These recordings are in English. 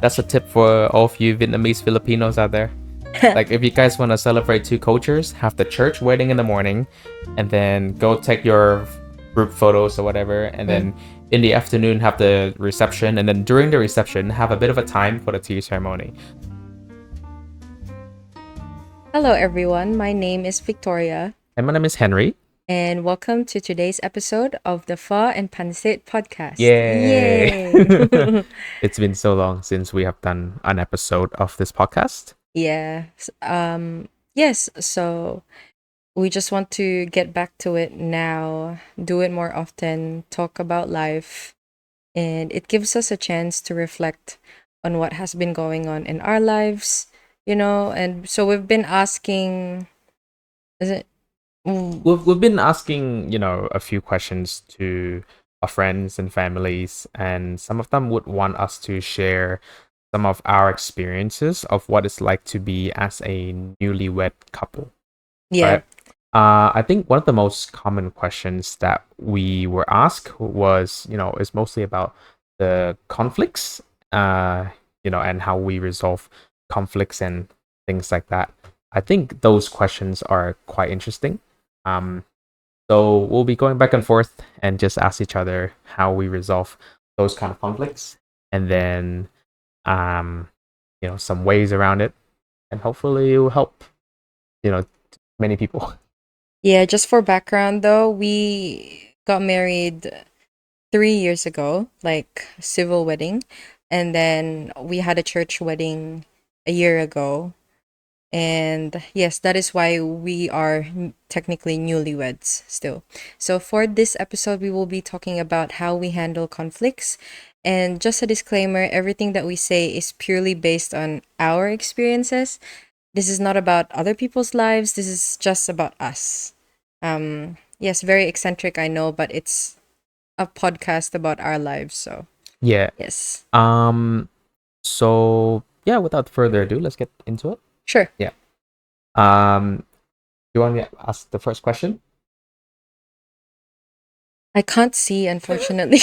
That's a tip for all of you Vietnamese Filipinos out there. Like, if you guys want to celebrate two cultures, have the church wedding in the morning, and then go take your group photos or whatever, and Mm. then in the afternoon have the reception, and then during the reception have a bit of a time for the tea ceremony. Hello, everyone. My name is Victoria, And my name is Henry. and welcome to today's episode of the Pho and Pancit podcast. Yay! Yay! It's been so long since we have done an episode of this podcast. Yeah. Yes. So we just want to get back to it now, do it more often, talk about life, and it gives us a chance to reflect on what has been going on in our lives, And so we've been asking, is it? Mm. We've been asking, a few questions to our friends and families, and some of them would want us to share some of our experiences of what it's like to be as a newlywed couple, Yeah. right? I think one of the most common questions that we were asked was, is mostly about the conflicts, and how we resolve conflicts and things like that. I think those questions are quite interesting. Um, so we'll be going back and forth and just ask each other how we resolve those kind of conflicts, and then some ways around it, and hopefully it will help, many people. Yeah, just for background though, we got married 3 years ago, like civil wedding, and then we had a church wedding a year ago. And yes, that is why we are technically newlyweds still. So for this episode, we will be talking about how we handle conflicts. And just a disclaimer, everything that we say is purely based on our experiences. This is not about other people's lives. This is just about us. Yes, very eccentric, I know, but it's a podcast about our lives. So, Yeah. yes. So yeah, without further ado, let's get into it. Sure. Yeah. You want me to ask the first question? I can't see, unfortunately.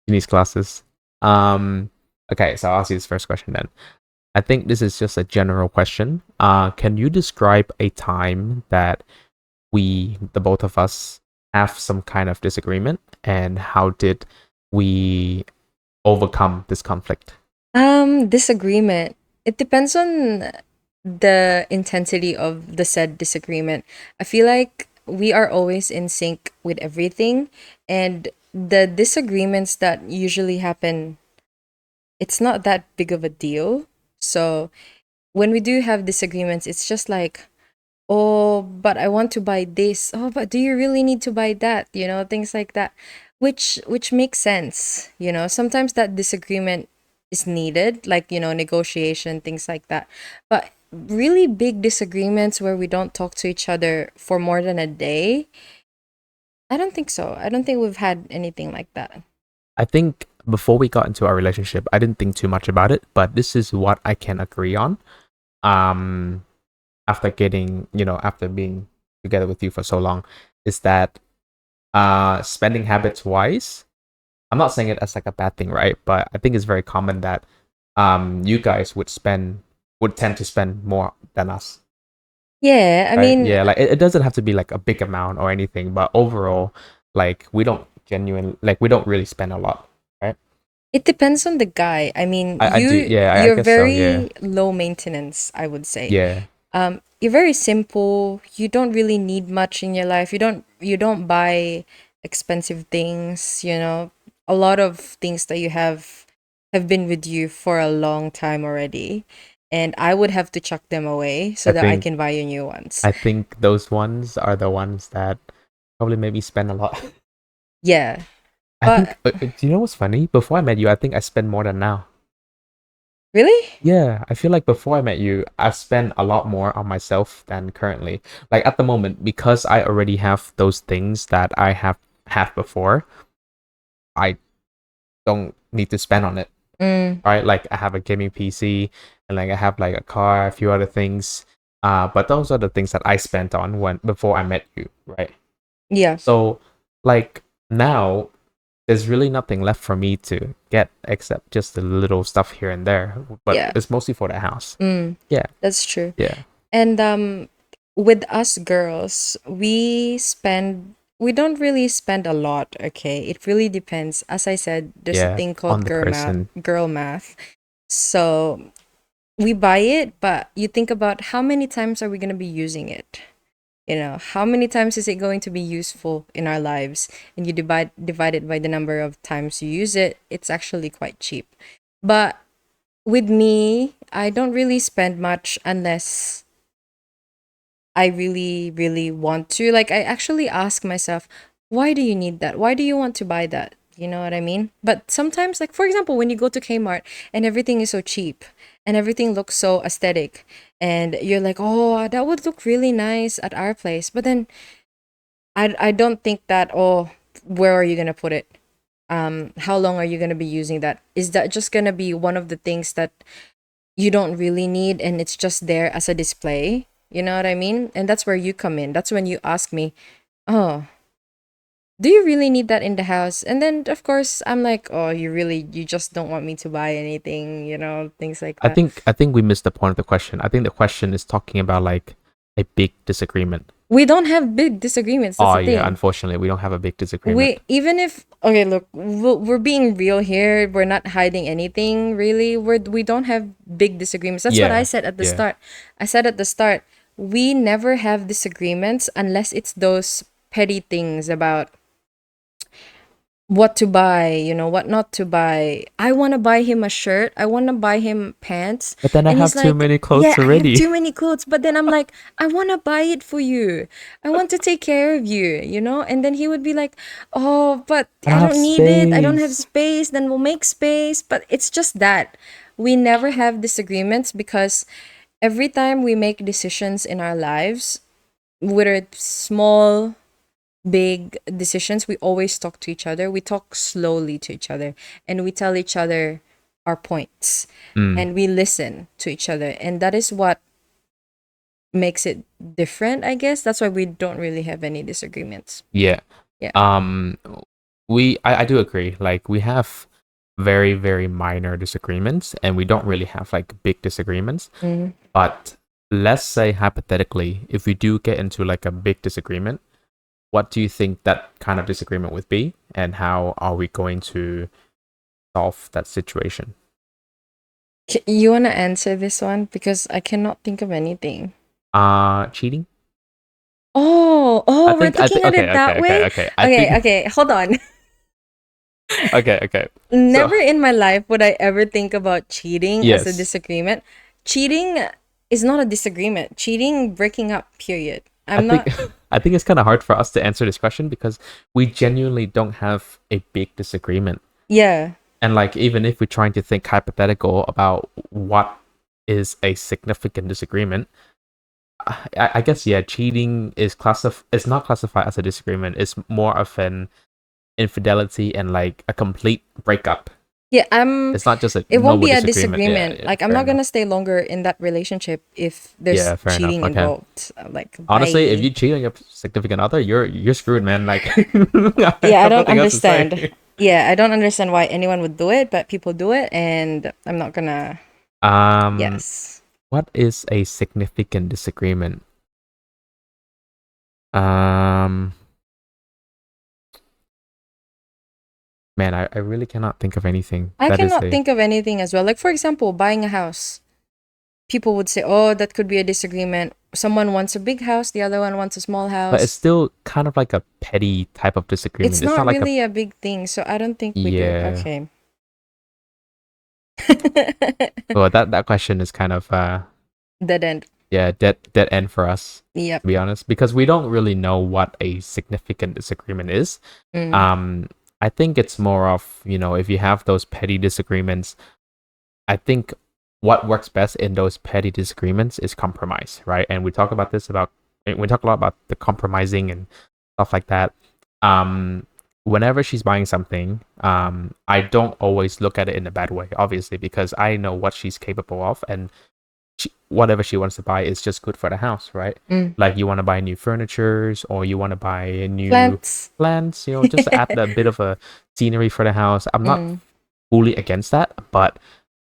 Chinese classes. Okay, so I'll ask you this first question then. I think this is just a general question. Can you describe a time that the both of us, have some kind of disagreement, and how did we overcome this conflict? Disagreement. It depends on the intensity of the said disagreement. I feel like we are always in sync with everything, and the disagreements that usually happen, it's not that big of a deal. So when we do have disagreements, it's just like, oh, but I want to buy this. Oh, but do you really need to buy that? Things like that, which makes sense. Sometimes that disagreement is needed, like, negotiation, things like that. But really big disagreements where we don't talk to each other for more than a day, I don't think so. I don't think we've had anything like that. I think before we got into our relationship, I didn't think too much about it, but this is what I can agree on. Um, after being together with you for so long, is that spending habits wise, I'm not saying it as like a bad thing, right? But I think it's very common that you guys would tend to spend more than us. Yeah, I Right? mean, Yeah, like it doesn't have to be like a big amount or anything, but overall, like we don't really spend a lot, right? it depends on the guy. I mean, I do, yeah, I you're guess so, yeah. very low maintenance, I would say. Yeah. You're very simple. You don't really need much in your life. You don't buy expensive things, A lot of things that you have been with you for a long time already. And I would have to chuck them away so I that I think can buy you new ones. I think those ones are the ones that probably made me spend a lot. Yeah. I think, But do you know what's funny? Before I met you, I think I spent more than now. really? Yeah, I feel like before I met you, I've spent a lot more on myself than currently. Like at the moment, because I already have those things that I have before, I don't need to spend on it. Mm, Right? Like I have a gaming PC, and like I have like a car, a few other things. But those are the things that I spent on when before I met you, right? yeah. So like now, there's really nothing left for me to get except just the little stuff here and there. But Yeah. it's mostly for the house. Mm, Yeah, that's true. yeah, And with us girls, we don't really spend a lot, okay? It really depends. As I said, there's a yeah. thing On called the person. girl math. So we buy it, but you think about how many times are we going to be using it? You know, how many times is it going to be useful in our lives? And you divide it by the number of times you use it, it's actually quite cheap. But with me, I don't really spend much unless I really, really want to. Like, I actually ask myself, why do you need that? Why do you want to buy that? You know what I mean? But sometimes, like, for example, when you go to Kmart and everything is so cheap and everything looks so aesthetic, and you're like, oh, that would look really nice at our place. But then I don't think that, oh, where are you going to put it? How long are you going to be using that? Is that just going to be one of the things that you don't really need and it's just there as a display? You know what I mean? And that's where you come in. That's when you ask me, oh, do you really need that in the house? And then of course I'm like, oh, you just don't want me to buy anything, you know, things like that. I think we missed the point of the question. I think the question is talking about like a big disagreement. We don't have big disagreements. That's Oh the yeah, thing. unfortunately, we don't have a big disagreement. We even if okay, look, we're being real here. We're not hiding anything really. We don't have big disagreements. That's what I Yeah, said at the yeah. start. I said at the start, we never have disagreements unless it's those petty things about what to buy, you know, what not to buy. I want to buy him a shirt. I want to buy him pants. But then I And he's have too like, many yeah, clothes I have already. too many clothes. But then I'm like, I want to buy it for you. I want to take care of you, you know? And then he would be like, oh, but I don't I have don't need it. I don't have space. space. Then we'll make space. But it's just that we never have disagreements because every time we make decisions in our lives, whether it's small, big decisions, we always talk to each other. We talk slowly to each other and we tell each other our points Mm, and we listen to each other. And that is what makes it different, I guess. That's why we don't really have any disagreements. yeah. Yeah. Um, I do agree. Like we have very, very minor disagreements, and we don't really have like big disagreements. Mhm. But let's say hypothetically, if we do get into like a big disagreement, what do you think that kind of disagreement would be, and how are we going to solve that situation? You want to answer this one? Because I cannot think of anything. Cheating. Oh, we're I looking think at it that way? okay. I Okay, think okay, hold on. okay. So Never in my life would I ever think about cheating as a yes, disagreement. Cheating is not a disagreement. Cheating, breaking up, period. I I'm think not, I think it's kind of hard for us to answer this question because we genuinely don't have a big disagreement. yeah. And like even if we're trying to think hypothetical about what is a significant disagreement, I guess yeah, cheating is it's not classified as a disagreement. It's more of an infidelity and like a complete breakup. Yeah, It's not just a it won't normal be a disagreement. Yeah, disagreement. yeah, Like, I'm fair not enough. gonna stay longer in that relationship if there's Yeah, fair enough. cheating Okay. involved. Like, Honestly, if bye. you cheat on your significant other, you're screwed, man. Like I Yeah, I have don't nothing else to understand. say. Yeah, I don't understand why anyone would do it, but people do it, and I'm not gonna. Um, Yes. what is a significant disagreement? Um, man, I really cannot think of anything I that is cannot a. think of anything as well. Like, for example, buying a house. People would say, oh, that could be a disagreement. Someone wants a big house, the other one wants a small But it's house. still kind of like a petty type of It's disagreement. It's not not like a really a big thing, so I don't think we do. yeah. Okay. Well, that question is kind of Dead end. yeah dead end for us Yep. to be honest because we don't really know what a significant disagreement is. Mm. Um, I think it's more of if you have those petty disagreements, I think what works best in those petty disagreements is compromise, right? And we talk about this about we talk a lot about the compromising and stuff like that. Um, whenever she's buying something, I don't always look at it in a bad way, obviously, because I know what she's capable of, and whatever she wants to buy is just good for the house, right? Mm. Like you want to buy new furnitures or you want to buy a new Plants. plants, just to add a bit of a scenery for the house. I'm not Mm. fully against that, but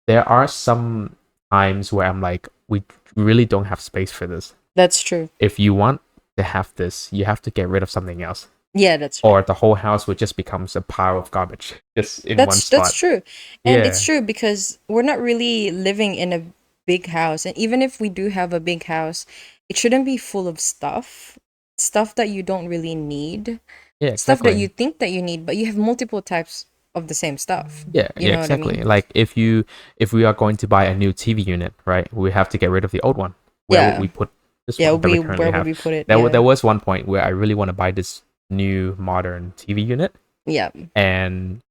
there are some times where I'm like, we really don't have space for this. That's true. If you want to have this, you have to get rid of something else, Yeah, that's right. or the whole house would just becomes a pile of garbage just in one That's spot. true. And it's Yeah, true because we're not really living in a big house. And even if we do have a big house, it shouldn't be full of stuff. Stuff that you don't really need. yeah, Stuff that you exactly. think that you need, but you have multiple types of the same stuff. Yeah, You yeah, know what I mean? exactly. Like if we are going to buy a new TV unit, right, we have to get rid of the old one. Where would Yeah. we put this Yeah, one that we where currently would have? we put it? There Yeah. was one point where I really want to buy this new modern TV unit, Yeah. and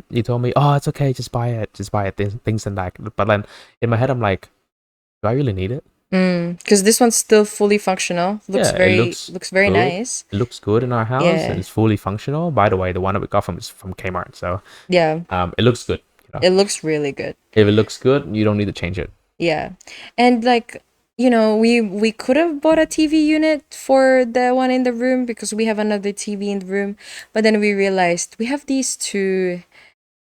he told me, oh, it's okay, just buy it, things and that. But then in my head, I'm like, do I really need it? Because this one's still fully functional. Yeah, it Looks very good. nice. It looks good in our house and Yeah. it's fully functional. By the way, the one that we got from is from Kmart, so Yeah. it looks good. It looks really good. If it looks good, you don't need to change it. Yeah. And like, we could have bought a TV unit for the one in the room because we have another TV in the room, but then we realized we have these two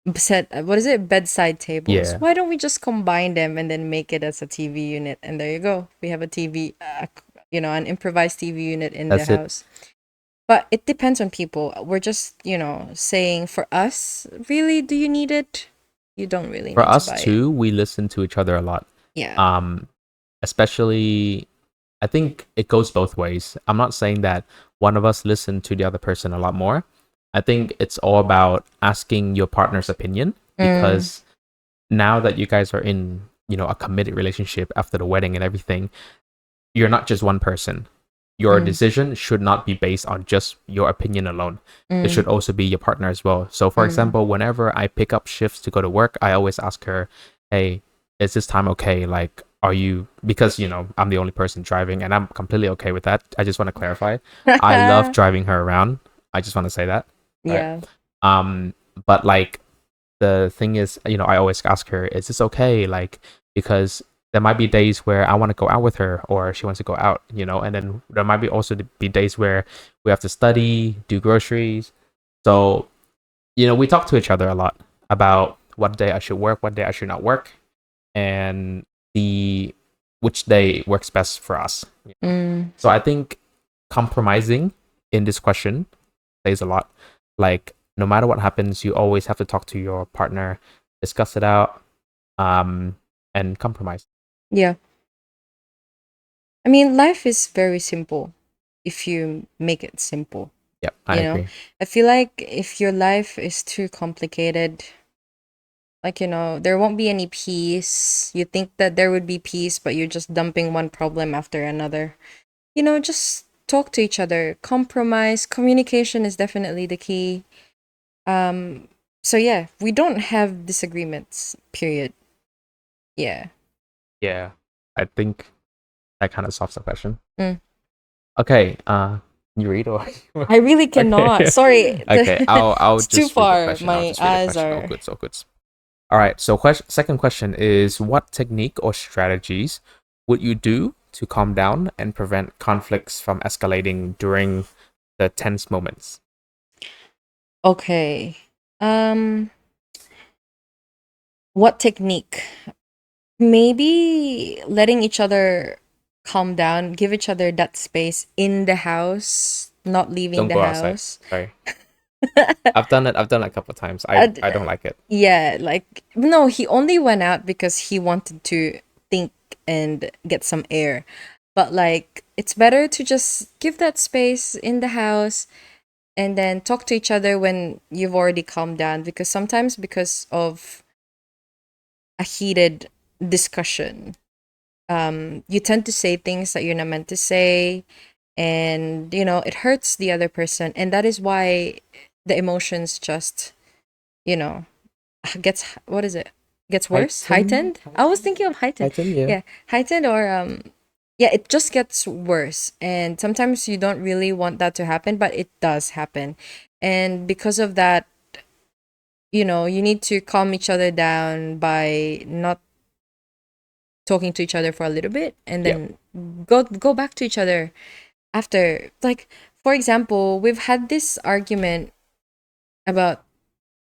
what is it? Bedside tables. Yeah, Why don't we just combine them and then make it as a TV unit? And there you go. We have a TV, an improvised TV unit in the that's it. house. But it depends on people. We're just, saying for us, really, do you need it? You don't really For need to us buy it. too, we listen to each other a lot. Yeah. Um, especially, I think it goes both ways. I'm not saying that one of us listen to the other person a lot more. I think it's all about asking your partner's opinion Mm, because now that you guys are in, a committed relationship after the wedding and everything, you're not just one person. Your mm, decision should not be based on just your opinion alone. It mm, should also be your partner as well. So, for mm. example, whenever I pick up shifts to go to work, I always ask her, "Hey, is this time okay? Like, are you?" Because I'm the only person driving, and I'm completely okay with that. I just want to clarify. I love driving her around. I just want to say that, right? Yeah. Um, but like the thing is, I always ask her, is this okay? Like, because there might be days where I want to go out with her or she wants to go out, and then there might be also be days where we have to study, do groceries. So, we talk to each other a lot about what day I should work, what day I should not work, and the which day works best for us. Mm, So I think compromising in this question plays a lot. Like no matter what happens, you always have to talk to your partner, discuss it out, um, and compromise. yeah. I mean, life is very simple if you make it simple, Yep, I you know? agree. I feel like if your life is too complicated, like, there won't be any peace. You think that there would be peace, but you're just dumping one problem after another. Just talk to each other. Compromise. Communication is definitely the key. Um, so yeah, we don't have disagreements, period. Yeah. Yeah, I think that kind of solves the question. Mm. Okay, you read or I really cannot. okay, Sorry. okay. I'll It's too just read the far. question. I'll My just read the eyes question. All are. good, so good. All right. So, second question is, what technique or strategies would you do to calm down and prevent conflicts from escalating during the tense moments? Okay. Um, what technique? Maybe letting each other calm down, give each other that space in the house, not leaving Don't the go outside. house. Sorry, I've done it. I've done it a couple of times. Uh, I don't like it. yeah, like no, he only went out because he wanted to think and get some air. But like it's better to just give that space in the house and then talk to each other when you've already calmed down because sometimes because of a heated discussion, you tend to say things that you're not meant to say and it hurts the other person and that is why the emotions just you know gets what is it gets worse Heighten, heightened. I was thinking of heightened. heighten. Yeah. Yeah, heightened or yeah, it just gets worse and sometimes you don't really want that to happen but it does happen and because of that you need to calm each other down by not talking to each other for a little bit and Yeah. then go back to each other after. Like, for example, we've had this argument about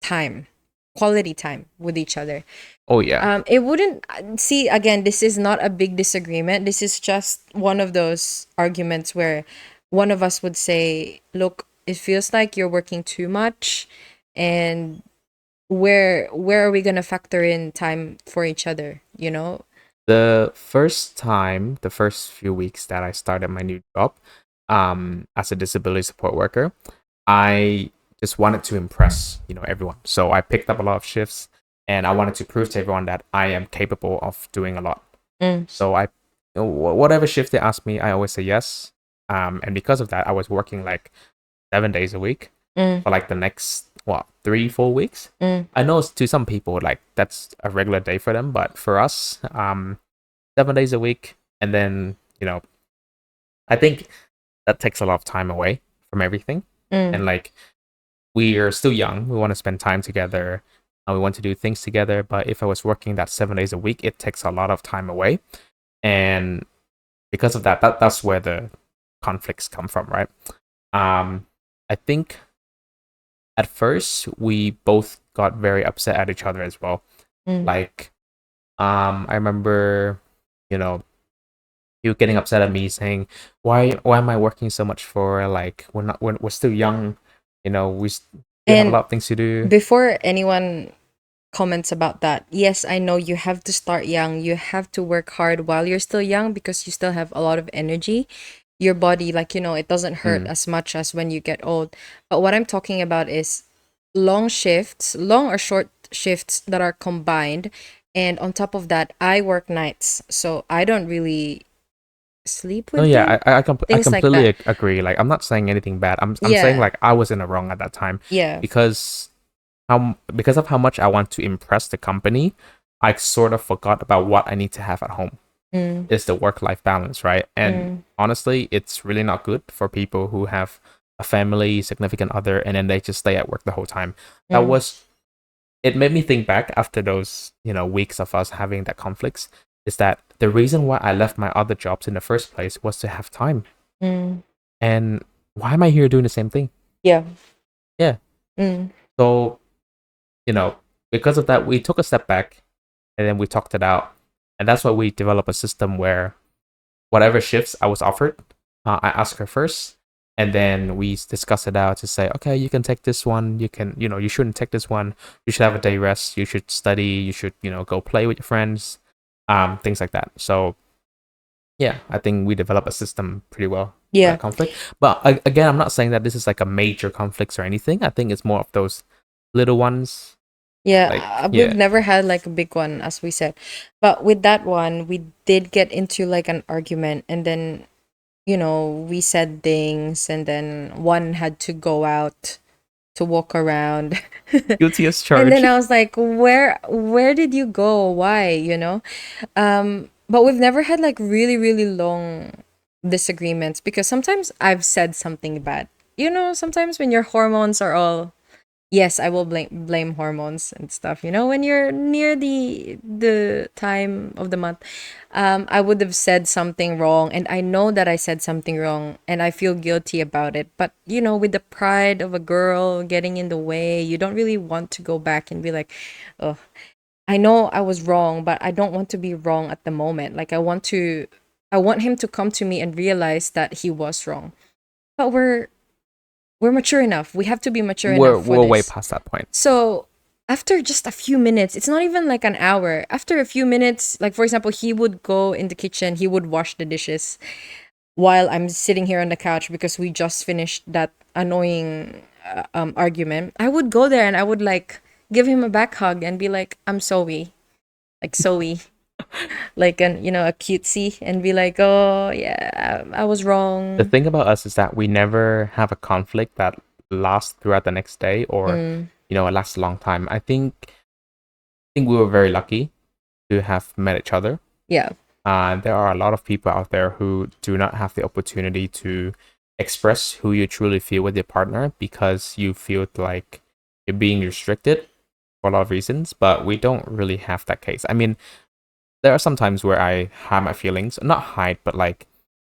time, quality time with each other. Oh yeah. It wouldn't see again. This is not a big disagreement. This is just one of those arguments where one of us would say, "Look, it feels like you're working too much, and where are we gonna factor in time for each other? You know?" The first time, the first few weeks that I started my new job, as a disability support worker, I just wanted to impress, everyone. So I picked up a lot of shifts, and I wanted to prove to everyone that I am capable of doing a lot. Mm, So whatever shift they asked me, I always say yes. And because of that, I was working like 7 days a week mm, for like the next 3-4 weeks. mm, I know to some people like that's a regular day for them, but for us, 7 days a week, and then I think that takes a lot of time away from everything. mm. And like we are still young, we want to spend time together, and we want to do things together. But if I was working that 7 days a week, it takes a lot of time away, and because of that's where the conflicts come from, right? I think at first we both got very upset at each other as well. Mm. Like, I remember, you know, you getting upset at me saying, "Why am I working so much for? Like, we're still young, we have a And lot of things to do." before anyone comments about that, yes, I know you have to start young. You have to work hard while you're still young because you still have a lot of energy. Your body, like, it doesn't hurt Mm. as much as when you get old. But what I'm talking about is long shifts, long or short shifts that are combined. And on top of that, I work nights. So I don't really sleep No, with yeah, him. I Things like completely that. agree. Like, I'm not saying anything bad. I'm saying Yeah. like I was in the wrong at that time Yeah. because because of how much I want to impress the company, I sort of forgot about what I need to have at home. Mm, Is the work-life balance, right? And mm, honestly, it's really not good for people who have a family, significant other, and then they just stay at work the whole time. That mm, was it made me think back after those, weeks of us having that conflicts, is that the reason why I left my other jobs in the first place was to have time. mm. And why am I here doing the same thing? Yeah. Yeah. Mm, So, you know, because of that, we took a step back and then we talked it out. And that's why we developed a system where whatever shifts I was offered, I asked her first. And then we discuss it out to say, okay, you can take this one. You shouldn't take this one. You should have a day rest. You should study. You should, go play with your friends, things like that. So yeah, I think we develop a system pretty well for yeah. that conflict. But again, I'm not saying that this is like a major conflicts or anything. I think it's more of those little ones. Yeah, Like, we've yeah, never had like a big one, as we said. But with that one, we did get into like an argument, and then, we said things, and then one had to go out to walk around. guilty as And then charged. I was like, where did you go? Why, but we've never had like really, really long disagreements because sometimes I've said something bad. Sometimes when your hormones are all, yes, I will blame hormones and stuff. When you're near the time of the month, I would have said something wrong, and I know that I said something wrong, and I feel guilty about it. But with the pride of a girl getting in the way, you don't really want to go back and be like, "Oh, I know I was wrong, but I don't want to be wrong at the moment. Like I want him to come to me and realize that he was wrong." But we're mature enough. We have to be mature enough for We're way this. past that point. So after just a few minutes, it's not even like an hour. After a few minutes, like for example, he would go in the kitchen, he would wash the dishes while I'm sitting here on the couch because we just finished that annoying argument. I would go there and I would like give him a back hug and be like, "I'm sorry," like sorry, like a cutesy, and be like, "Oh yeah, I was The wrong." thing about us is that we never have a conflict that lasts throughout the next day, or Mm, it lasts a long time. I think we were very lucky to have met each other. yeah. There are a lot of people out there who do not have the opportunity to express who you truly feel with your partner because you feel like you're being restricted for a lot of reasons, but we don't really have that case. I mean, there are some times where I hide my feelings, not hide, but like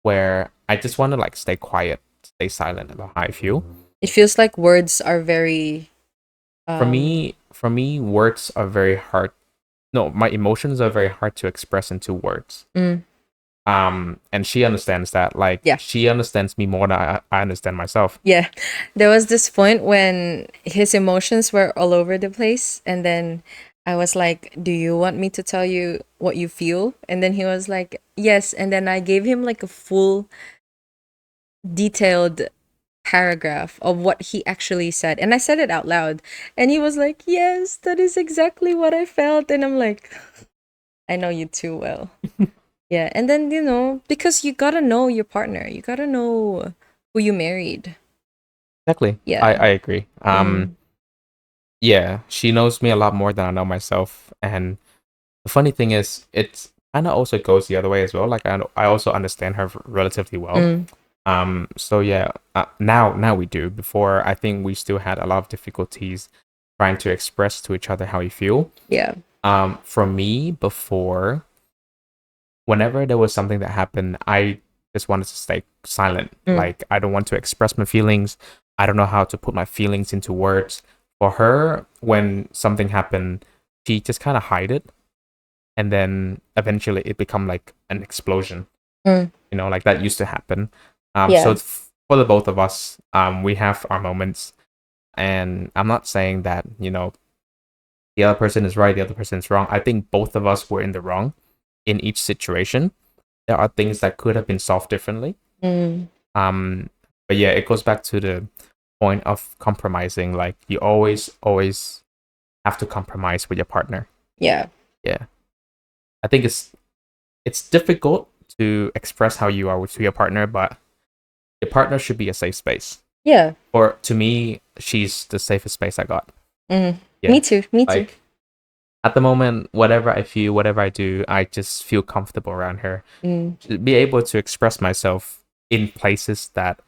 where I just want to like stay quiet, stay silent about how I feel. It feels like words are very For me, words are very hard. No, my emotions are very hard to express into words. mm, And she understands that. Like yeah. she understands me more than I understand myself. Yeah. There was this point when his emotions were all over the place, and then I was like, "Do you want me to tell you what you feel?" And then he was like, "Yes." And then I gave him like a full detailed paragraph of what he actually said, and I said it out loud. And he was like, "Yes, that is exactly what I felt." And I'm like, "I know you too well." Yeah. And then, because you got to know your partner. You got to know who you married. Exactly. I Yeah. I agree. Mm. Yeah, she knows me a lot more than I know myself. And the funny thing is, it's kind of also goes the other way as well. Like I also understand her relatively well. Mm. So yeah, now we do. Before, I think we still had a lot of difficulties trying to express to each other how we feel. Yeah. For me, before, whenever there was something that happened, I just wanted to stay silent. Mm. Like I don't want to express my feelings. I don't know how to put my feelings into words. For her, when something happened, she just kind of hide it, and then eventually it become like an explosion. Mm. Like that used to happen. So Yeah. for the both of us, we have our moments, and I'm not saying that the other person is right, the other person is wrong. I think both of us were in the wrong in each situation. There are things that could have been solved differently. Mm. Um, but yeah, it goes back to the point of compromising. Like you always have to compromise with your partner. Yeah. Yeah, I think it's difficult to express how you are to your partner, but your partner should be a safe space. Yeah. Or to me, she's the safest space I got. Mm. Me Yeah, too. Me too. like at the moment, whatever I feel, whatever I do, I just feel comfortable around her. Mm. To be able to express myself in places that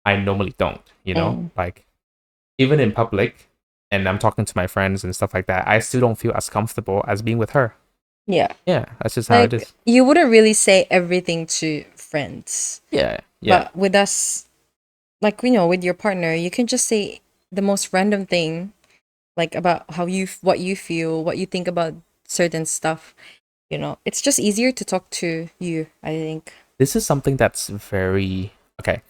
I normally don't, Mm. like even in public, and I'm talking to my friends and stuff like that, I still don't feel as comfortable as being with her. Yeah. Yeah, that's just how it Like is. you wouldn't really say everything to friends, Yeah, yeah. but with us, like with your partner, you can just say the most random thing, like about what you feel, what you think about certain stuff. It's just easier to talk to you, I think. This is something that's very okay.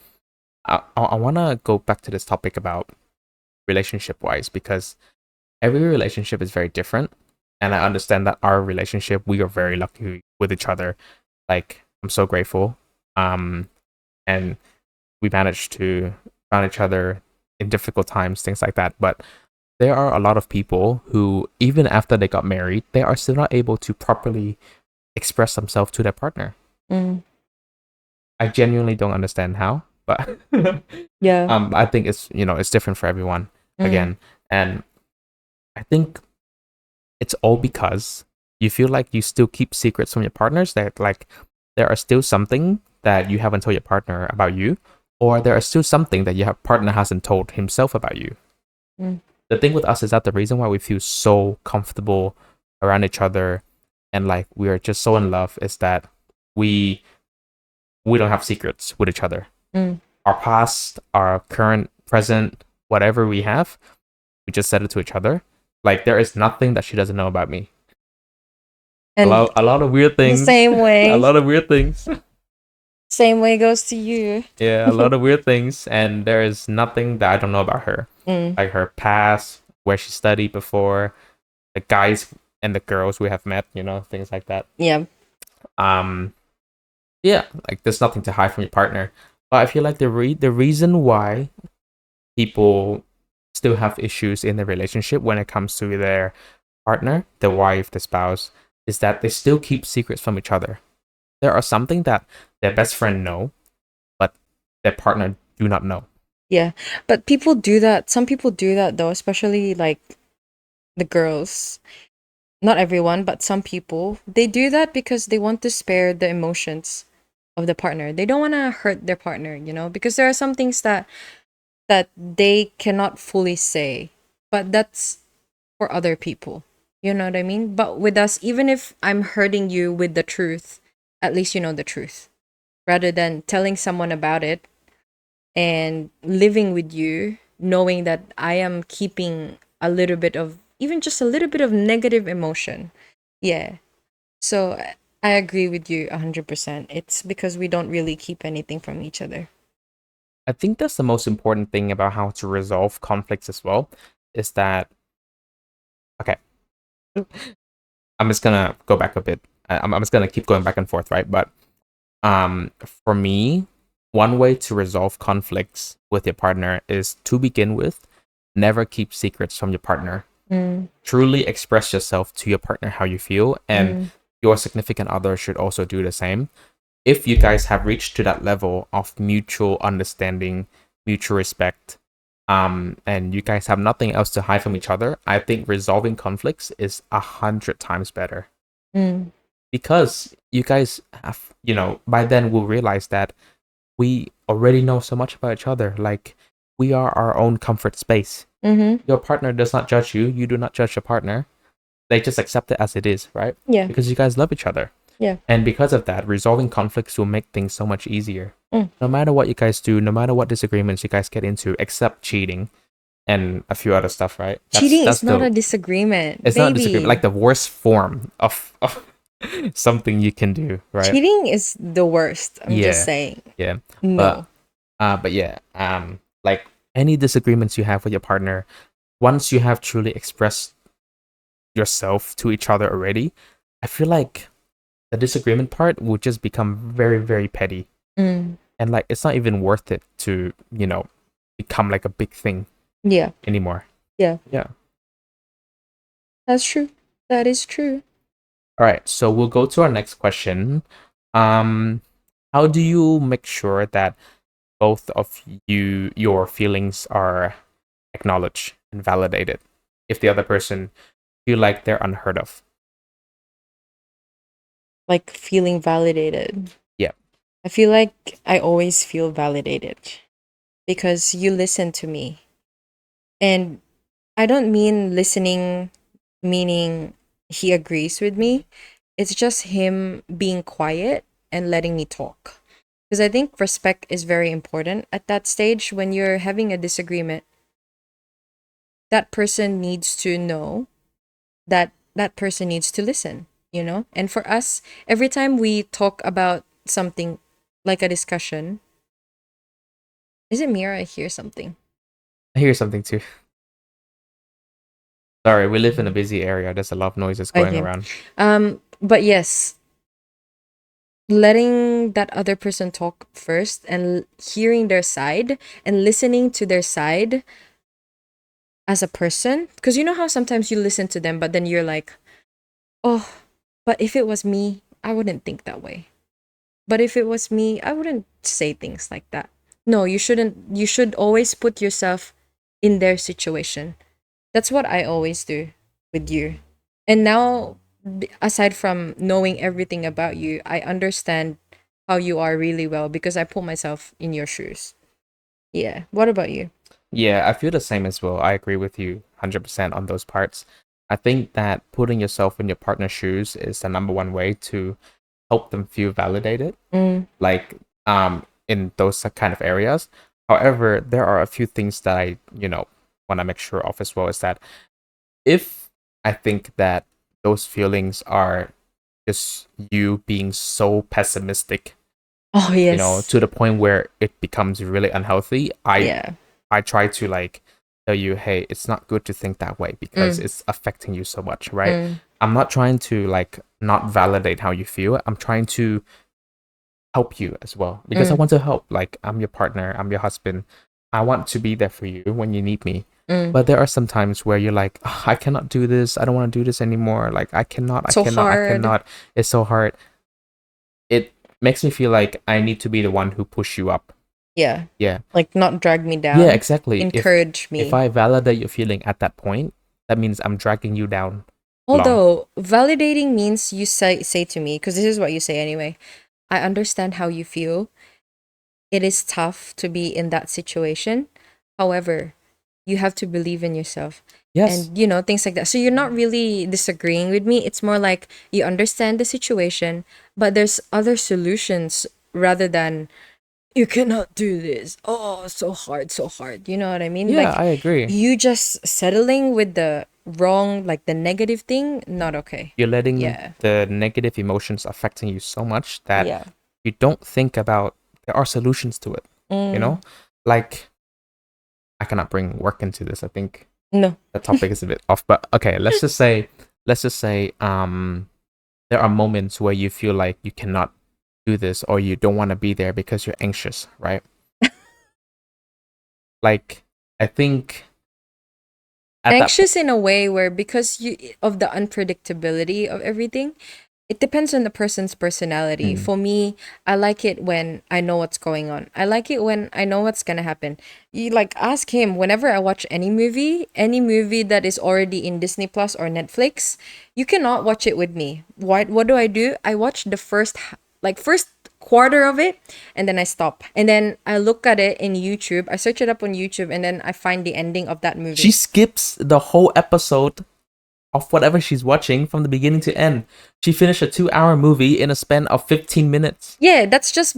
I want to go back to this topic about relationship wise because every relationship is very different, and I understand that our relationship, we are very lucky with each other. Like I'm so grateful. And we managed to find each other in difficult times, things like that. But there are a lot of people who, even after they got married, they are still not able to properly express themselves to their partner. Mm. I genuinely don't understand how, but Yeah. I think it's different for everyone Mm. again, and I think it's all because you feel like you still keep secrets from your partners, that like there are still something that you haven't told your partner about you, or there are still something that your partner hasn't told himself about you. Mm. The thing with us is that the reason why we feel so comfortable around each other and like we are just so in love is that we we don't have secrets with each other. Mm. Our past, our current, present, whatever we have, we just said it to each other. Like there is nothing that she doesn't know about me. A And lot, a lot of weird the things. same A way, lot of weird things. same way goes to you. Yeah, a lot of weird things, and there is nothing that I don't know about her, Mm. like her past, where she studied before, the guys and the girls we have met, things like that. Yeah. Um, yeah, like there's nothing to hide from your partner. But I feel like the reason why people still have issues in their relationship when it comes to their partner, the wife, the spouse, is that they still keep secrets from each other. There are something that their best friend know, but their partner do not know. Yeah. But people do that. Some people do that though, especially like the girls. Not everyone, but some people. They do that because they want to spare the emotions of the partner. They don't want to hurt their partner, because there are some things that they cannot fully say, but that's for other people. You know what I mean? But with us, even if I'm hurting you with the truth, at least you know the truth. Rather than telling someone about it and living with you, knowing that I am keeping a little bit of, even just a little bit of negative emotion. Yeah. So I agree with you 100%. It's because we don't really keep anything from each other. I think that's the most important thing about how to resolve conflicts as well, is that okay, I'm just gonna go back a bit. I'm just gonna keep going back and forth, right? But for me, one way to resolve conflicts with your partner is to begin with, never keep secrets from your partner. Mm, Truly express yourself to your partner how you feel, and mm, your significant other should also do the same. If you guys have reached to that level of mutual understanding, mutual respect, and you guys have nothing else to hide from each other, I think resolving conflicts is 100 times better, mm, because you guys have, by then we'll realize that we already know so much about each other. Like, we are our own comfort space. mm-hmm. Your partner does not judge you. You do not judge your partner. They just accept it as it is, right? Yeah. Because you guys love each other. Yeah. And because of that, resolving conflicts will make things so much easier. Mm. No matter what you guys do, no matter what disagreements you guys get into, except cheating and a few other stuff, right? That's Cheating is that's not the a disagreement, it's not a disagreement, like baby. the worst form of something you can do, right? Cheating is the worst. I'm just Yeah, saying. yeah. But No. but yeah, like any disagreements you have with your partner, once you have truly expressed yourself to each other already, I feel like the disagreement part will just become very, very petty. Mm. And like it's not even worth it to, become like a big thing Yeah. anymore. Yeah. Yeah. That's true. That is true. All right. So we'll go to our next question. Um, how do you make sure that both of your feelings are acknowledged and validated if the other person feel like they're unheard of? Like feeling validated. Yeah. I feel like I always feel validated because you listen to me. And I don't mean listening, meaning he agrees with me. It's just him being quiet and letting me talk. Because I think respect is very important at that stage when you're having a disagreement. That person needs to know that that person needs to listen, you know? And for us, every time we talk about something like a discussion, is it me or I hear something? I hear something too. Sorry, we live in a busy area. There's a lot of noises going Okay. around. But yes, letting that other person talk first and hearing their side and listening to their side as a person, because you know how sometimes you listen to them but then you're like, oh, but if it was me, I wouldn't think that way. But if it was me, I wouldn't say things like that. No, you shouldn't. You should always put yourself in their situation. That's what I always do with you. And now, aside from knowing everything about you, I understand how you are really well because I put myself in your shoes. Yeah. What about you? Yeah, I feel the same as well. I agree with you 100% on those parts. I think that putting yourself in your partner's shoes is the number one way to help them feel validated, Mm. like in those kind of areas. However, there are a few things that I, want to make sure of as well, is that if I think that those feelings are just you being so pessimistic, Oh, to yes. the point where it becomes really unhealthy, I Yeah. I try to like tell you, hey, it's not good to think that way because Mm. it's affecting you so much, right? Mm. I'm not trying to like not validate how you feel. I'm trying to help you as well because I Mm. want to help. Like, I'm your partner, I'm your husband. I want to be there for you when you need me. Mm. But there are some times where you're like, "Ugh, I cannot do this. I don't want to do this anymore. Like, So I hard. cannot. It's so hard." It makes me feel like I need to be the one who push you up. Yeah. Yeah. Like not drag me Yeah, down, exactly. encourage If me. I validate your feeling at that point, that means I'm dragging you down along. Although validating means you say to me, because this is what you say anyway. I understand how you feel. It is tough to be in that situation. However, you have to believe in yourself. Yes. And, you know, things like that. So you're not really disagreeing with me. It's more like you understand the situation, but there's other solutions rather than you cannot do this. Oh, so hard, so hard. You know what I mean? Yeah, Like I agree. you just settling with the wrong, like the negative thing, not okay. You're letting Yeah. the negative emotions affecting you so much that Yeah. you don't think about there are solutions to it. You Mm, know, like I cannot bring work into this. I think no. the topic is a bit off, but okay. Let's just say, there are moments where you feel like you cannot do this or you don't want to be there because you're anxious, right? Like, I think at that point, Anxious in a way where because you of the unpredictability of everything, it depends on the person's personality. mm, For me, I like it when I know what's going on. I like it when I know what's gonna happen. You like ask him whenever I watch any movie that is already in Disney Plus or Netflix, you cannot watch it with me. What do? I watch the first quarter of it and then I stop. And then I look at it in YouTube. I search it up on YouTube and then I find the ending of that she movie. skips the whole episode of whatever she's watching from the beginning to end. She finished a 2 hour movie in a span of 15 minutes. Yeah, that's just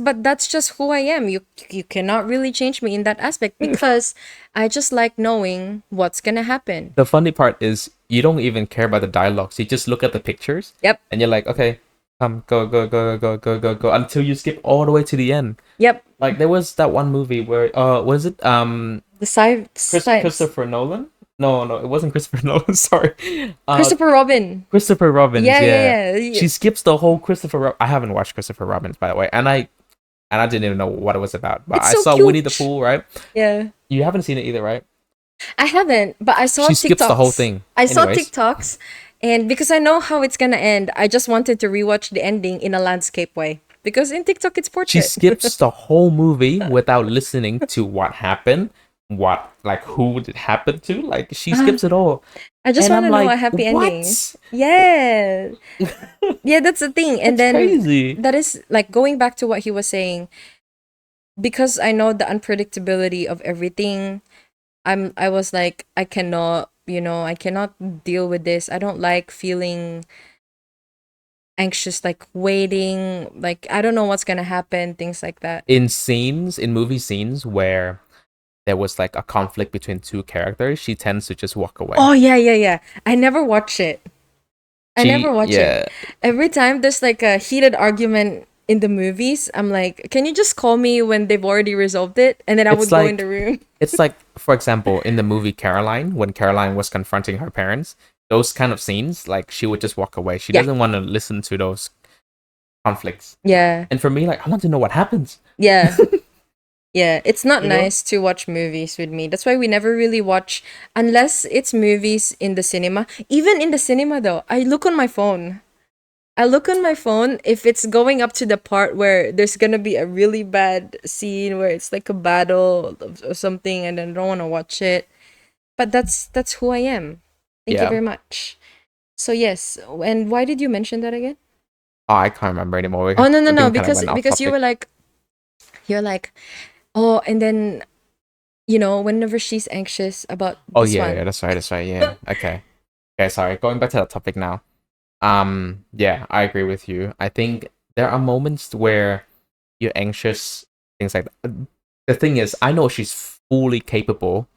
who I am. You cannot really change me in that aspect because I just like knowing what's gonna happen. The funny part is you don't even care about the dialogues. You just look at the pictures Yep. and you're like, okay, go, go, go, go, go, go, go, until you skip all the way to the end. Yep. Like there was that one movie where what is it? The science. Christopher Nolan? No, no, it wasn't Christopher Nolan, sorry. Christopher Robin. Christopher Robbins, Yeah, yeah. yeah, yeah. She skips the whole I haven't watched Christopher Robbins, by the way, and I didn't even know what it was about. But It's I so saw Winnie the cute. Pooh, right? Yeah. You haven't seen it either, right? I haven't, but I saw She skips the whole TikToks. thing. I saw Anyways, TikToks, and because I know how it's gonna end, I just wanted to rewatch the ending in a landscape way. Because in TikTok it's she portrait. skips the whole movie without listening to what happened, what like who it happened to. Like she skips it all. I just And want I'm to know a like, happy ending. what? Yeah. Yeah, that's the thing. And That's then crazy. that is like going back to what he was saying, because I know the unpredictability of everything. I was like, I cannot, I cannot deal with this. I don't like feeling anxious, like waiting, like I don't know what's gonna happen, things like that. In movie scenes where there was like a conflict between two characters, she tends to just walk away. Oh yeah, yeah, yeah. I never watch it. I never watch it. Yeah, Every time there's like a heated argument in the movies, I'm like, can you just call me when they've already resolved it? And then I it's would go in the like room. it's like for example in the movie Caroline, when Caroline was confronting her parents, those kind of scenes, like she would just walk away. She Yeah. doesn't want to listen to those conflicts. Yeah. And for me, like I want to know what happens. Yeah. Yeah. It's not You know? nice to watch movies with me. That's why we never really watch unless it's movies in the cinema. Even in the cinema though, I look on my phone. I look on my phone if it's going up to the part where there's gonna be a really bad scene where it's like a battle or something, and then I don't want to watch it. But that's who I am. Thank you Yeah. very much. So yes, and why did you mention that again? Oh, I can't remember anymore. Oh no no I no, think kind of because went off you topic. were like, you're like, oh, and then whenever she's anxious about Oh this yeah, yeah, one. that's right, that's right. Yeah. Okay. Okay, sorry. Going back to that topic now. Yeah, I agree with you. I think there are moments where you're anxious, things like that. The thing is, I know she's fully capable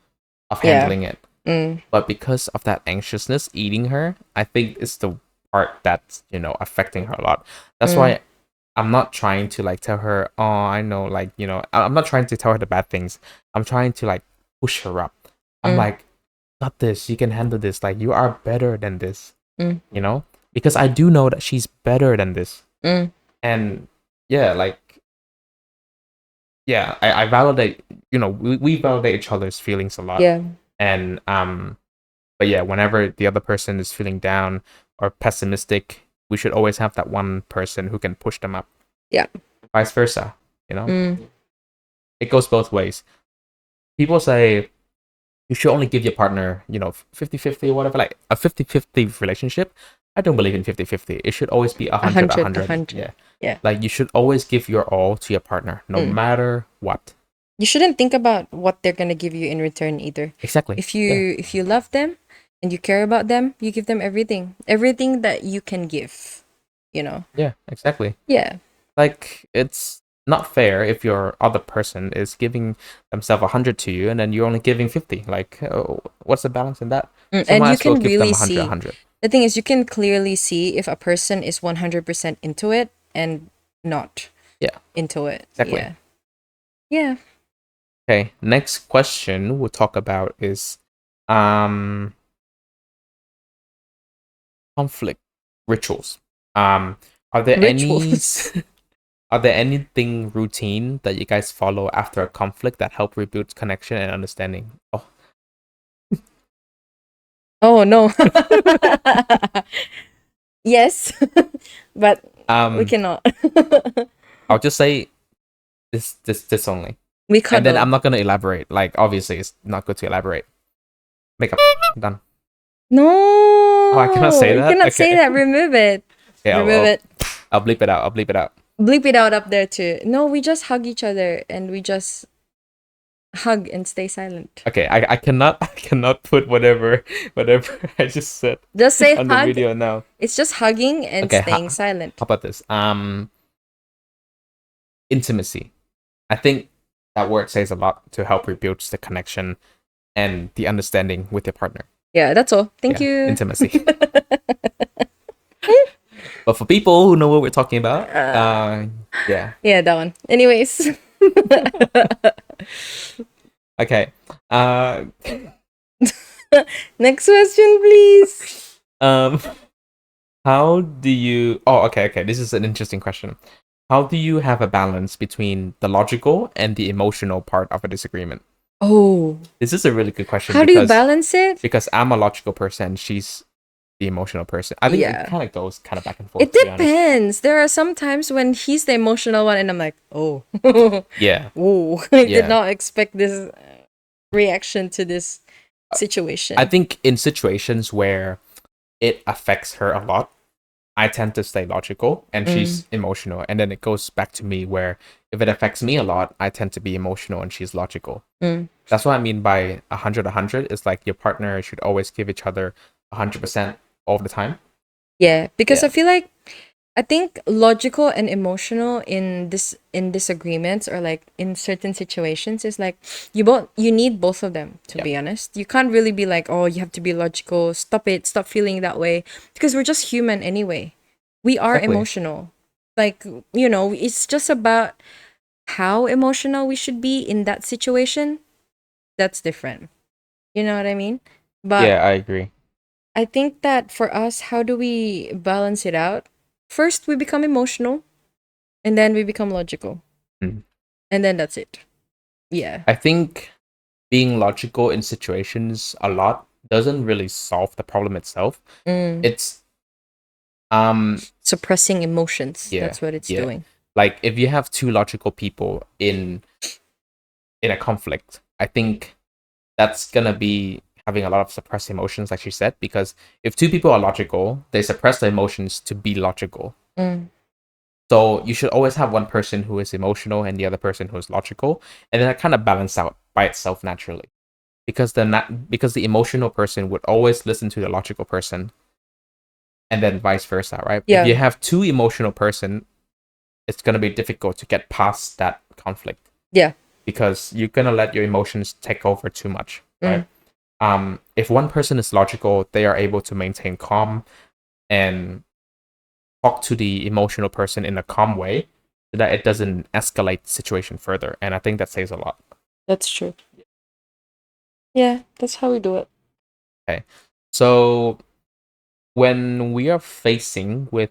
of Yeah. handling it, Mm, but because of that anxiousness eating her, I think it's the part that's, affecting her a lot. That's mm, why I'm not trying to like tell her, oh, I know, like, I'm not trying to tell her the bad things. I'm trying to like push her up. I'm mm, like, got this, you can handle this, like you are better than this, mm, you know? Because I do know that she's better than this. mm. And yeah, like yeah, I validate, we validate each other's feelings a lot. Yeah. And but yeah, whenever the other person is feeling down or pessimistic, we should always have that one person who can push them up. Yeah. Vice versa, you know? Mm, It goes both ways. People say you should only give your partner, 50-50 or whatever, like a 50-50 relationship. I don't believe in 50-50. It should always be 100 100, 100. 100. Yeah. Yeah. Like you should always give your all to your partner, no Mm. matter what. You shouldn't think about what they're gonna give you in return either. Exactly. Yeah. If you love them and you care about them, you give them everything. Everything that you can give, you know. Yeah, exactly. Yeah. Like, it's not fair if your other person is giving themselves 100 to you and then you're only giving 50. Like, what's the balance in that? So And might you as well can give them really 100, see. 100. The thing is, you can clearly see if a person is 100% into it and not Yeah, into it. exactly. Yeah. Yeah. Okay, next question we'll talk about is um conflict rituals. Are there any Rituals. are there anything routine that you guys follow after a conflict that help rebuild connection and understanding? Oh, Oh, no. Yes. But we um, cannot. I'll just say this only, We and then cuddle. I'm not gonna elaborate. Like, obviously, it's not good to elaborate. Make up done. Oh, I cannot No, say you that. cannot say Okay, that. Remove it. okay, Remove it. I'll bleep it out. I'll bleep it out. Bleep it out up there too. No, we just hug each other and we just hug and stay silent. Okay, I cannot I cannot put whatever I just said Just say on the hug. video now. It's just hugging and Okay, staying how silent. about this? Intimacy. I think that word says a lot to help rebuild the connection and the understanding with your partner. Yeah, that's all. Thank Yeah, you. intimacy. But for people who know what we're talking about, yeah. Yeah, that one. Anyways. Okay. Uh, Next question, please. um, how do you? Oh, okay, okay. This is an interesting question. How do you have a balance between the logical and the emotional part of a disagreement? Oh, This is a really good question how do you balance it? because I'm a logical person, she's the emotional person. I think it Yeah. kind of goes kind of back and It forth, to be honest. depends. There are some times when he's the emotional one and I'm like, oh, Yeah, oh, I did yeah. not expect this reaction to this I situation. think in situations where it affects her a lot, I tend to stay logical and Mm, she's emotional. And then it goes back to me where if it affects me a lot, I tend to be emotional and she's logical. mm. That's what I mean by 100, 100. It's like your partner should always give each other 100% all the time. Yeah, because Yeah, I think logical and emotional in disagreements or like in certain situations is like you need both of them, to yeah, be honest. You can't really be like, oh, you have to be logical. Stop it. Stop feeling that way because we're just human anyway. We are exactly. emotional. Like, you know, it's just about how emotional we should be in that situation. That's different. You know what I mean? But Yeah, I agree. I think that for us, how do we balance it out? First, we become emotional and then we become logical. Mm. And then that's it. Yeah. I think being logical in situations a lot doesn't really solve the problem itself. Mm. It's um Suppressing emotions. yeah, That's what it's yeah. doing. Like if you have two logical people in a conflict, I think that's gonna be having a lot of suppressed emotions, like she said, because if two people are logical, they suppress the emotions to be logical. Mm. So you should always have one person who is emotional and the other person who is logical, and then that kind of balance out by itself naturally. Because the emotional person would always listen to the logical person, and then vice versa, right? If Yeah. you have two emotional person, it's gonna be difficult to get past that conflict Yeah. because you're gonna let your emotions take over too much, Mm. right? If one person is logical, they are able to maintain calm and talk to the emotional person in a calm way so that it doesn't escalate the situation further. And I think that says a lot. That's true. Yeah. That's how we do it. Okay. So when we are facing with,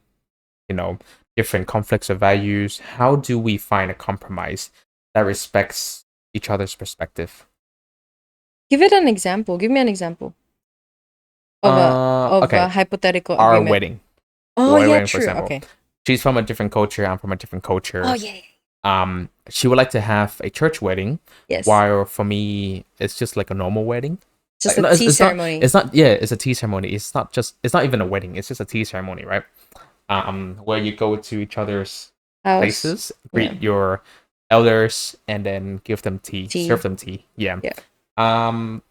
you know, different conflicts of values, how do we find a compromise that respects each other's perspective? Give it an example. Give me an example of a Okay. hypothetical Our agreement. wedding. Oh Our yeah, wedding, for true. example. Okay. She's from a different culture, I'm from a different Oh culture. yeah. She would like to have a church wedding, Yes. while for me it's just like a normal wedding. Just Like, a no, tea ceremony. it's not, yeah, it's a tea ceremony. It's not even a wedding, it's just a tea ceremony, right? Where you go to each other's House. places, Yeah. greet your elders and then give them tea, serve Tea. them tea. Yeah. Yeah. Um,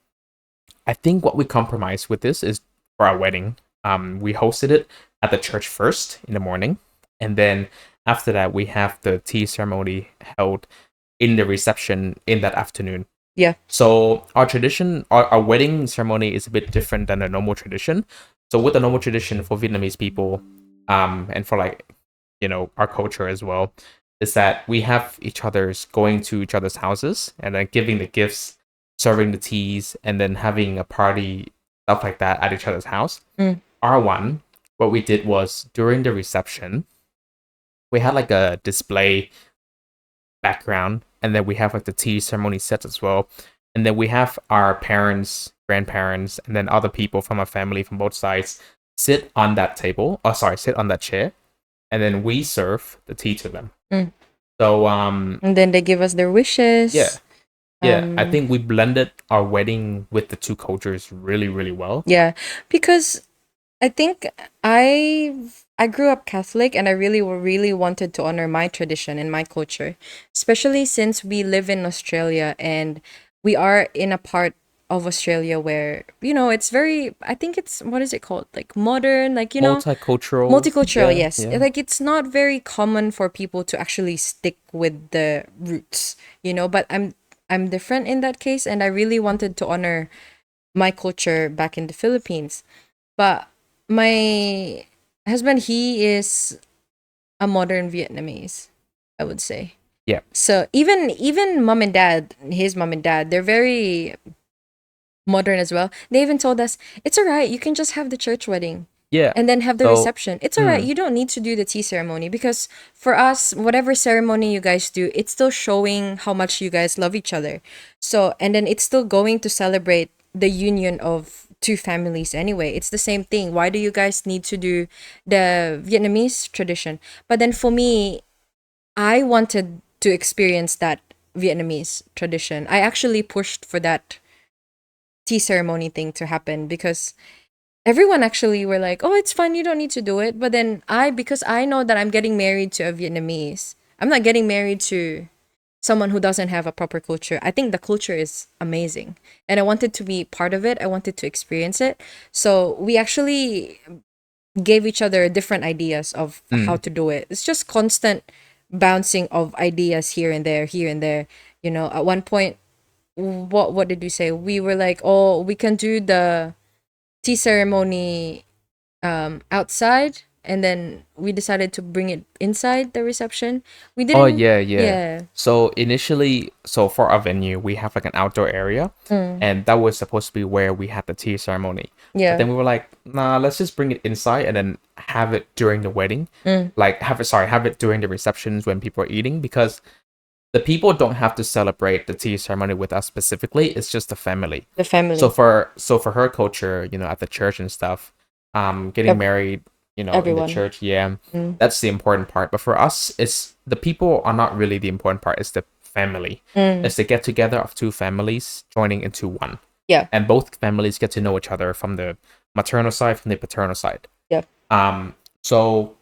I think what we compromised with this is for our wedding. We hosted it at the church first in the morning, and then after that we have the tea ceremony held in the reception in that afternoon. Yeah. So our tradition, our wedding ceremony is a bit different than a normal tradition. So with the normal tradition for Vietnamese people, and for like, our culture as well, is that we have each other's going to each other's houses and then giving the gifts, serving the teas, and then having a party, stuff like that at each other's house. Mm. Our one, what we did was during the reception, we had like a display background, and then we have like the tea ceremony sets as well, and then we have our parents, grandparents, and then other people from our family from both sides sit on that table. Oh, sorry, sit on that chair, and then we serve the tea to them. Mm. So And then they give us their yeah, wishes. yeah, I Um, think we blended our wedding with the two cultures really, really well. yeah, because I think I grew up Catholic, and I really wanted to honor my tradition and my culture, especially since we live in Australia, and we are in a part of Australia where, it's very, I think it's, what is it called? Like modern, like, Multicultural, multicultural, yeah, yes. yeah. Like it's not very common for people to actually stick with the roots, but I'm different in that case, and I really wanted to honor my culture back in the Philippines. But my husband, he is a modern Vietnamese, I would say. Yeah. So even mom and dad, his mom and dad, they're very modern as well. They even told us, it's all right, you can just have the church wedding Yeah. and then have the So, reception. It's all right, mm, you don't need to do the tea ceremony, because for us, whatever ceremony you guys do, it's still showing how much you guys love each other. So, and then it's still going to celebrate the union of two families anyway. It's the same thing. Why do you guys need to do the Vietnamese tradition? But then for me, I wanted to experience that Vietnamese tradition. I actually pushed for that tea ceremony thing to happen, because everyone actually were like, "Oh, it's fine, you don't need to do it." But then because I know that I'm getting married to a Vietnamese, I'm not getting married to someone who doesn't have a proper culture. I think the culture is amazing, and I wanted to be part of it. I wanted to experience it. So we actually gave each other different ideas of how mm. to do it. It's just constant bouncing of ideas here and there, here and there. At one point, what did we say? We were like, "Oh, we can do the tea ceremony outside," and then we decided to bring it inside the reception. We Oh didn't. yeah, yeah. Yeah. So initially, so for our venue, we have like an outdoor area, Mm, and that was supposed to be where we had the tea ceremony. But yeah. then we were like, nah, let's just bring it inside and then have it during the wedding. Mm, Like have it during the receptions when people are eating, because the people don't have to celebrate the tea ceremony with us specifically. It's just the family. the So family. for her culture, at the church and stuff, getting Ev- married, in the everyone. church, yeah, Mm, that's the important part. But for us, it's the people are not really the important part. It's the family. mm, It's the get together of two families joining into one, yeah. and both families get to know each other from the maternal side, from the paternal side. Yeah. So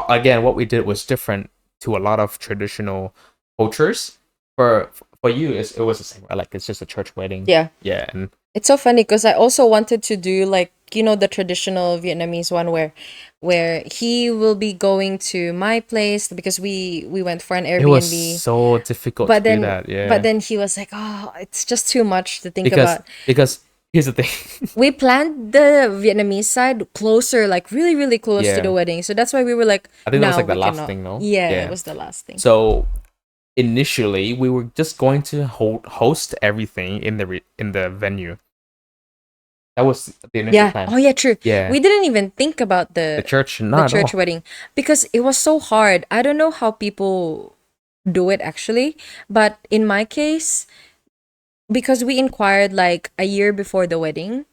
again, what we did was different to a lot of traditional cultures. For you, it was the same, right? Like it's just a church wedding. Yeah. Yeah, and It's so funny because I also wanted to do, like, the traditional Vietnamese one where he will be going to my place, because we went for an it was Airbnb. so difficult to But do then that. but Yeah, then he was like, "Oh, it's just too much to think because about." because here's the thing. We planned the Vietnamese side closer, like really, really close to the Yeah, wedding. So that's why we were like, I think that was no, like the we last cannot. thing, no? Yeah, it Yeah. was the last thing. So initially, we were just going to host everything in the venue. That was the initial Yeah. plan. Oh yeah, true. Yeah, We didn't even think about the the church, the not at church all. wedding, because it was so hard. I don't know how people do it actually, but in my case, because we inquired like a year before the wedding,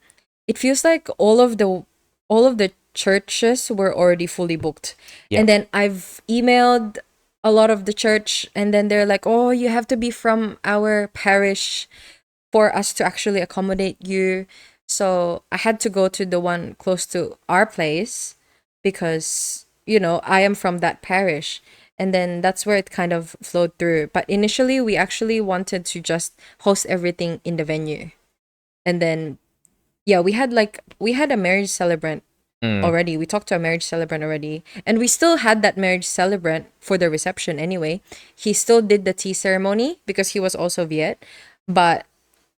it feels like all of the churches were already fully booked. Yeah. And then I've emailed a lot of the church, and then they're like, "Oh, you have to be from our parish for us to actually accommodate you." So I had to go to the one close to our place, because I am from that parish. And then that's where it kind of flowed through. But initially, we actually wanted to just host everything in the venue. And then, yeah, we had a marriage celebrant Mm, already. We talked to a marriage celebrant already. And we still had that marriage celebrant for the reception anyway. He still did the tea ceremony because he was also Viet. But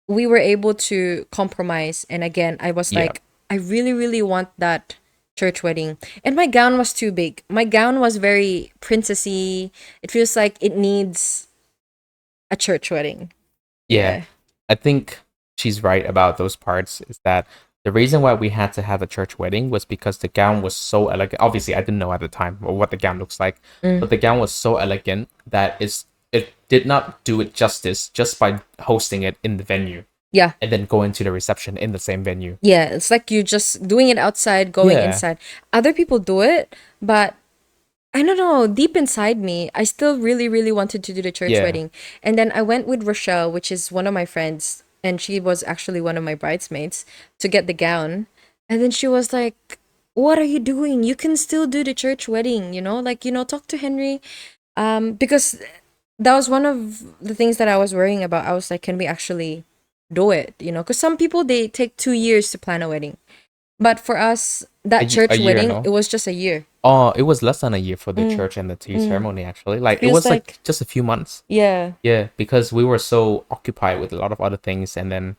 we were able to compromise. And again, I was yeah. like, I really, really want that church wedding. And my gown was too big. My gown was very princessy. It feels like it needs a church wedding. Yeah, Yeah. I think she's right about those parts. Is that the reason why we had to have a church wedding was because the gown was so elegant. Obviously, I didn't know at the time or what the gown looks like, Mm. but the gown was so elegant that it did not do it justice just by hosting it in the venue Yeah. and then going to the reception in the same venue. Yeah. It's like you just doing it outside, going Yeah, inside. Other people do it, but I don't know, deep inside me, I still really, really wanted to do the church yeah. wedding. And then I went with Rochelle, which is one of my friends, and she was actually one of my bridesmaids, to get the gown. And then she was like, "What are you doing? You can still do the church wedding, you know? Like, talk to Henry." Because that was one of the things that I was worrying about. I was like, can we actually do it? Because some people they take 2 years to plan a wedding. But for us, that A church year, wedding, it no? was just a year. Oh, it was less than a year for the Mm, church and the tea mm. ceremony, actually. Like, it Feels was like like just a few months. yeah, Yeah, because we were so occupied with a lot of other things. And then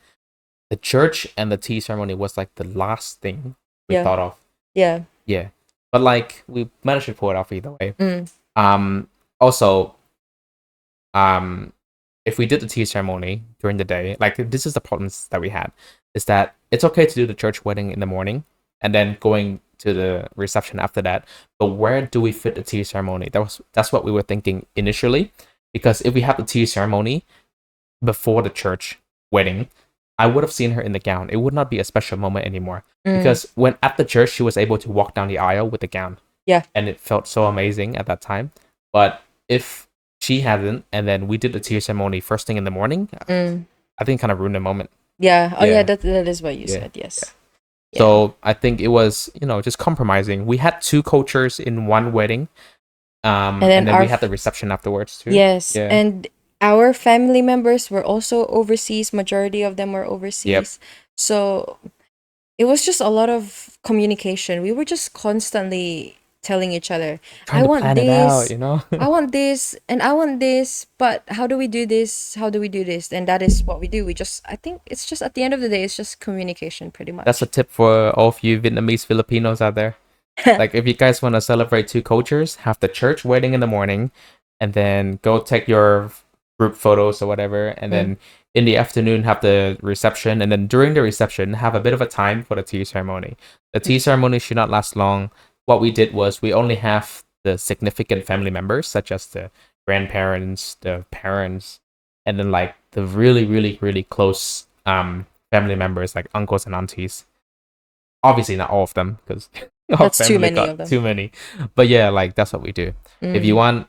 the church and the tea ceremony was like the last thing we yeah, thought of. yeah. Yeah. But like, we managed to pull it off either way. Mm, Also, um, if we did the tea ceremony during the day, like this is the problems that we had, is that it's okay to do the church wedding in the morning and then going to the reception after that. But where do we fit the tea ceremony? That's what we were thinking initially, because if we have the tea ceremony before the church wedding, I would have seen her in the gown. It would not be a special moment anymore, mm, because when at the church she was able to walk down the aisle with the gown, yeah. and it felt so amazing at that time. But if she hadn't, and then we did the tea ceremony first thing in the morning, Mm, I think kind of ruined the moment. yeah. Oh, yeah. Yeah, That is what you yeah. said. Yes. Yeah. So I think it was, just compromising. We had two cultures in one wedding, And then and then we had the reception afterwards too. yes, Yeah. and our family members were also overseas. Majority of them were Yep. overseas. So it was just a lot of communication. We were just constantly telling each other, Trying I to want plan it out, this, you know? I want this, and I want this, but how do we do this? How do we do this? And that is what we do. I think it's just at the end of the day, it's just communication pretty That's a much. tip for all of you Vietnamese Filipinos out there. Like, if you guys want to celebrate two cultures, have the church wedding in the morning, and then go take your group photos or whatever, and Mm, then in the afternoon have the reception, and then during the reception have a bit of a time for the tea ceremony. The tea ceremony should not last long. What we did was we only have the significant family members, such as the grandparents, the parents, and then like the really, really, really close family members like uncles and aunties. Obviously not all of them, because our that's too family many of got them. too many. But yeah, like that's what we do. If you Mm, want,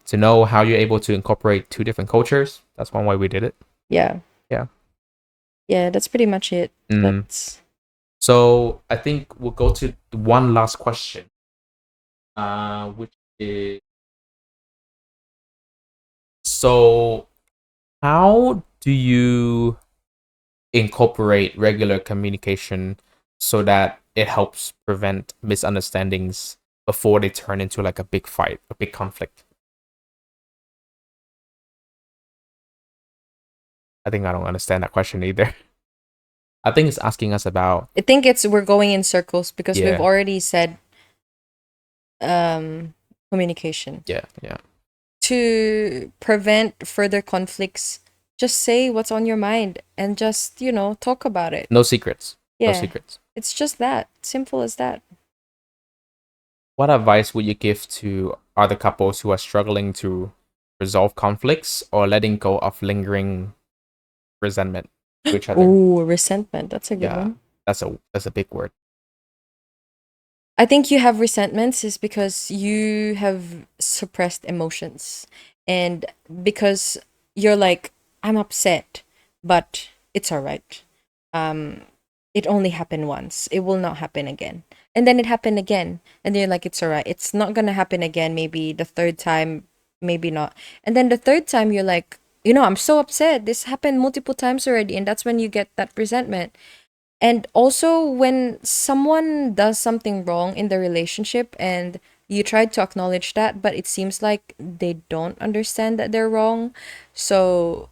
to know how you're able to incorporate two different cultures, that's one way we did it. yeah. Yeah. Yeah, that's pretty much it. Mm. That's So I think we'll go to one last question, which is, so how do you incorporate regular communication so that it helps prevent misunderstandings before they turn into like a big fight, a big conflict? I think I don't understand that question either. I think it's asking us about, I think it's we're going in circles because we've yeah, already said communication. yeah, yeah. To prevent further conflicts, just say what's on your mind and just, talk about it. No secrets. No Yeah. secrets. It's just that. Simple as that. What advice would you give to other couples who are struggling to resolve conflicts or letting go of lingering resentment to each other? Ooh, resentment. That's a good Yeah, one. that's a big word. I think you have resentments is because you have suppressed emotions. And because you're like, I'm upset, but it's all right. Um, it only happened once. It will not happen again. And then it happened again. And then you're like, it's all right. It's not going to happen again. Maybe the third time, maybe not. And then the third time, you're like, I'm so upset. This happened multiple times already. And that's when you get that resentment. And also, when someone does something wrong in the relationship and you try to acknowledge that, but it seems like they don't understand that they're wrong. So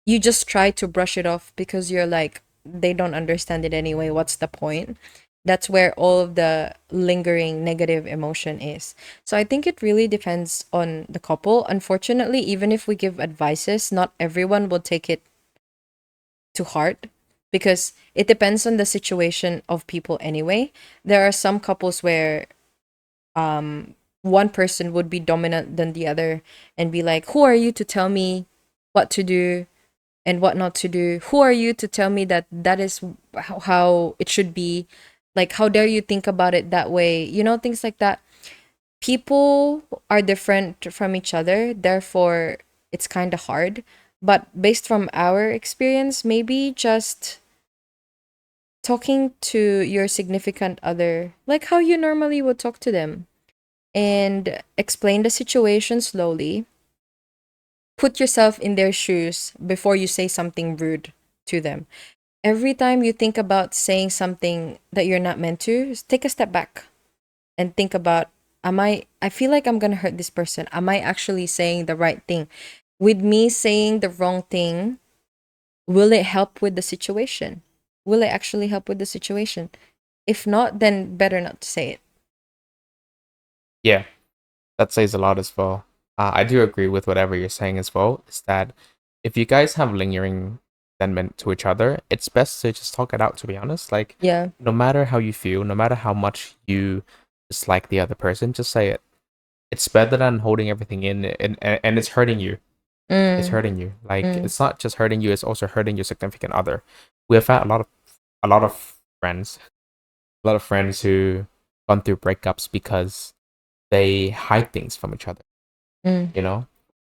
you just try to brush it off because you're like, they don't understand it anyway. What's the point? That's where all of the lingering negative emotion is. So I think it really depends on the couple. Unfortunately, even if we give advices, not everyone will take it to heart because it depends on the situation of people anyway. There are some couples where one person would be dominant than the other and be like, "Who are you to tell me what to do and what not to do? Who are you to tell me that that is how it should be? Like, how dare you think about it that way?" Things like that. People are different from each other, therefore it's kind of hard. But based from our experience, maybe just talking to your significant other like how you normally would talk to them and explain the situation slowly. Put yourself in their shoes before you say something rude to them. Every time you think about saying something that you're not meant to, just take a step back and think about, I feel like I'm going to hurt this person. Am I actually saying the right thing? With me saying the wrong thing, will it help with the situation? Will it actually help with the situation? If not, then better not to say it. Yeah, that says a lot as well. I do agree with whatever you're saying as well. Is that if you guys have lingering resentment to each other, it's best to just talk it out. To be honest, like Yeah. no matter how you feel, no matter how much you dislike the other person, just say it. It's better than holding everything in, and it's hurting you. It's Mm, hurting you. Like mm, it's not just hurting you; it's also hurting your significant other. We have had a lot of friends, a lot of friends who gone through breakups because they hide things from each other. mm. You know,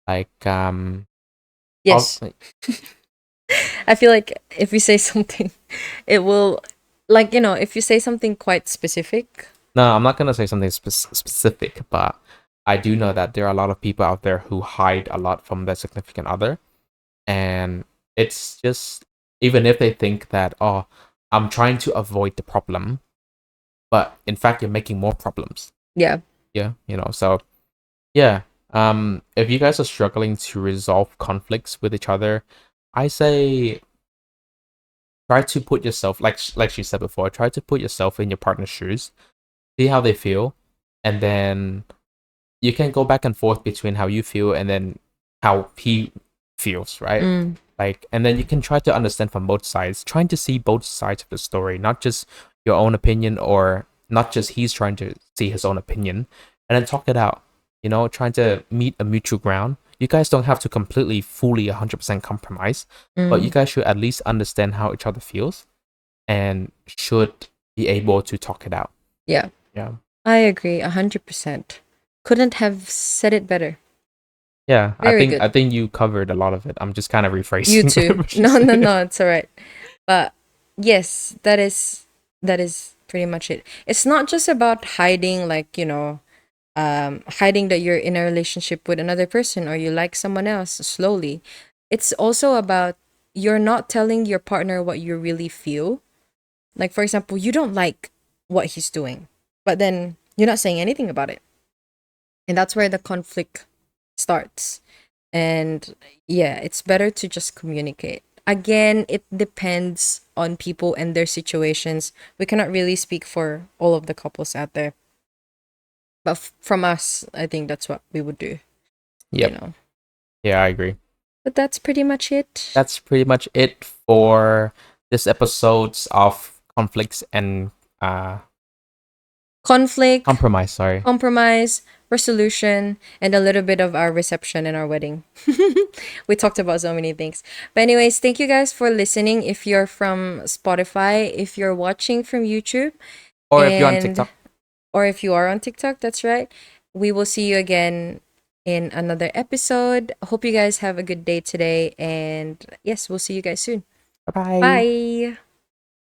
like Yes. I feel like if you say something, it will, like, if you say something quite specific. no, I'm not gonna say something specific, but I do know that there are a lot of people out there who hide a lot from their significant other, and it's just even if they think that, oh, I'm trying to avoid the problem, but in fact you're making more problems. Yeah. Yeah, so yeah. If you guys are struggling to resolve conflicts with each other, I say try to put yourself, like she said before, try to put yourself in your partner's shoes, see how they feel, and then you can go back and forth between how you feel and then how he feels, right? Mm, Like, and then you can try to understand from both sides, trying to see both sides of the story, not just your own opinion or not just he's trying to see his own opinion, and then talk it out. Trying to meet a mutual ground. You guys don't have to completely, fully, 100% compromise, but you mm. guys should at least understand how each other feels and should be able to talk it out. Yeah. Yeah. I agree 100%. Couldn't have said it better. Yeah, I Very think good. I think you covered a lot of it. I'm just kind of You rephrasing too. what she No, no, said. no, it's all right. But yes, that is pretty much it. It's not just about hiding, like, hiding that you're in a relationship with another person or you like someone else slowly. It's also about you're not telling your partner what you really feel. Like, for example, you don't like what he's doing, but then you're not saying anything about it. And that's where the conflict starts. And yeah, it's better to just communicate. Again, it depends on people and their situations. We cannot really speak for all of the couples out there. But from us, I think that's what we would do, you Yep. know. Yeah, I agree. But that's pretty much it. That's pretty much it for this episodes of conflicts and Conflict, compromise. Sorry. compromise, resolution, and a little bit of our reception and our wedding. We talked about so many things. But, anyways, thank you guys for listening. If you're from Spotify, if you're watching from YouTube, Or if you're on and TikTok. or if you are on TikTok, that's right. We will see you again in another episode. Hope you guys have a good day today. And yes, we'll see you guys soon. Bye bye. Bye.